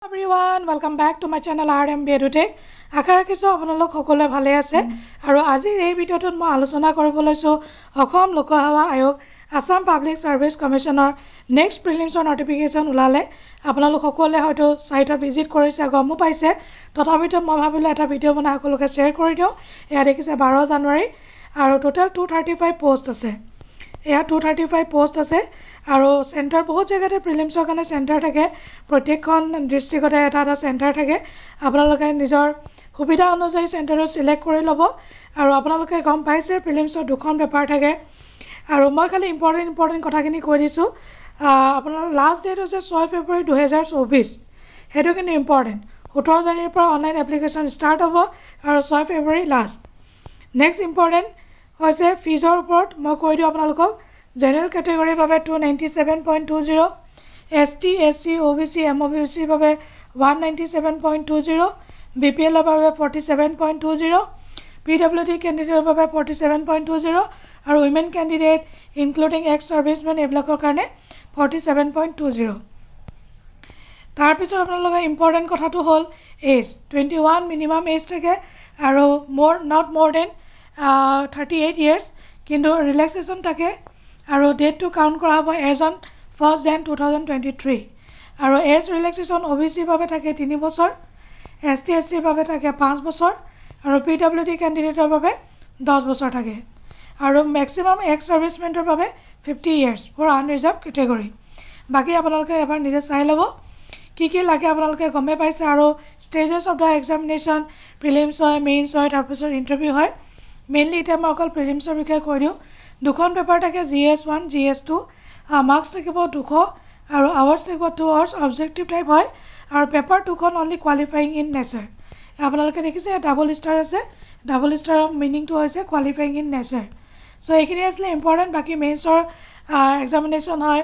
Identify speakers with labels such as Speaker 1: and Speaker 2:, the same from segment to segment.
Speaker 1: Everyone, welcome back to my channel RMB EduTech. আশা ৰাখিছো আপোনালোক সকলোৱে ভালে আছে আৰু আজিৰ এই ভিডিঅটোত মই আলোচনা কৰিব লৈছো অসম লোকসেৱা আয়োগ আসাম পাব্লিক সাৰ্ভিস কমিশনৰ নেক্সট প্ৰিলিমছৰ নটিফিকেশন ওলালে আপোনালোক সকলোৱে হয়তো সাইটত ভিজিট কৰিছে গম পাইছে তথাপিতো মই ভাবিলো এটা ভিডিঅ' বনাই সকলোকে শেয়াৰ কৰি দিও এয়া দেখিছে 12 জানুৱাৰী আৰু টোটাল 235 পোষ্ট আছে এয়া 235 পোষ্ট আছে আৰু সেন্টাৰ বহুত জায়গাতে প্ৰিলিমছৰ কাৰণে সেন্টাৰ থাকে প্ৰত্যেকখন ডিস্ট্ৰিক্টতে এটা সেন্টাৰ থাকে আপোনালোকে নিজৰ সুবিধা অনুযায়ী সেন্টাৰ সিলেক্ট কৰি ল'ব আৰু আপোনালোকে গম পাইছে প্ৰিলিমছৰ দুখন পেপাৰ থাকে আৰু মই খালি ইম্পৰ্টেন্ট কথাখিনি কৈ দিছো আপোনাৰ লাষ্ট ডেট হৈছে 6 ফেব্ৰুৱাৰী 2024 হেতু কিন্তু ইম্পৰ্টেন্ট 17 জানুৱাৰীৰ পৰা অনলাইন এপ্লিকেশন ষ্টাৰ্ট হ'ব আৰু 6 ফেব্ৰুৱাৰী লাষ্ট নেক্সট ইম্পৰ্টেন্ট হৈছে ফিজৰ ওপৰত মই কৈ দিও আপোনালোকক জেনাৰেল ক্যাটেগৰীৰ বাবে 297.20 ST SC OBC MOBC বাবে 197.20 BPL বাবে 47.20 PWD candidate বাবে 47.20 আৰু women candidate including ex servicemen এবিলাকৰ কাৰণে 47.20 তাৰ পিছত আপোনালোকৰ ইম্পৰ্টেন্ট কথাটো হ'ল এজ 21 মিনিমাম এজ থাকে আৰু not more than 38 years কিন্তু ৰিলেক্সেশন থাকে আৰু ডেট টু কাউন্ট কৰা হ'ব এজ অন 1 jan 2023 আৰু এজ ৰিলেক্সেশন OBC বাবে থাকে 3 বছৰ ST SC বাবে থাকে 5 বছৰ আৰু PWD ক্যান্ডিডেটৰ বাবে 10 বছৰ থাকে আৰু ম্যাক্সিমাম এক্স সাৰ্ভিসমেনৰ বাবে 50 ইয়াৰ্স ফৰ আনৰিজাৰ্ভ ক্যাটেগৰী বাকি আপোনালোকে এবাৰ নিজে চাই ল'ব কি লাগে আপোনালোকে গমে পাইছে আৰু stages of the examination prelims হয় মেইনছ হয় তাৰ পিছত ইন্টাৰভিউ হয় মেইনলি এটা মই অকল প্ৰিলিমছৰ বিষয়ে কৈ দিও দুখন পেপাৰ থাকে GS1 GS2 মাৰ্কস থাকিব 200 আৰু আৱাৰ্স থাকিব 2 আৱাৰ্স অবজেক্টিভ টাইপ হয় আৰু পেপাৰ 2 খন অনলি কোৱালিফাইং ইন নেচাৰ আপোনালোকে দেখিছে ডাবল ষ্টাৰ আছে ডাবল ষ্টাৰৰ মিনিংটো হৈছে কোৱালিফাইং ইন নেচাৰ সো এইখিনি আসলে ইম্পৰ্টেন্ট বাকি মেইনছৰ এক্সামিনেশন হয়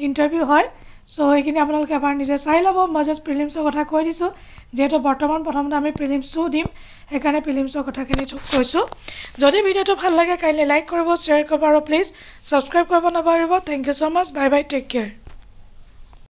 Speaker 1: ইন্টাৰভিউ হয় সো এইখিনি আপোনালোকে এবাৰ নিজে চাই ল'ব মই জাস্ট প্ৰিলিমছৰ কথা কৈ দিছো যেটো বৰ্তমান প্ৰথমতে আমি প্ৰিলিমছটো দিম একাৰণে প্ৰিলিমছৰ কথাখিনি কৈছো যদি ভিডিওটো ভাল লাগে কাইন্ডলি লাইক কৰিব শেয়াৰ কৰিব আৰু প্লিজ সাবস্ক্ৰাইব কৰিব নাপাহৰিব thank you so much bye bye take care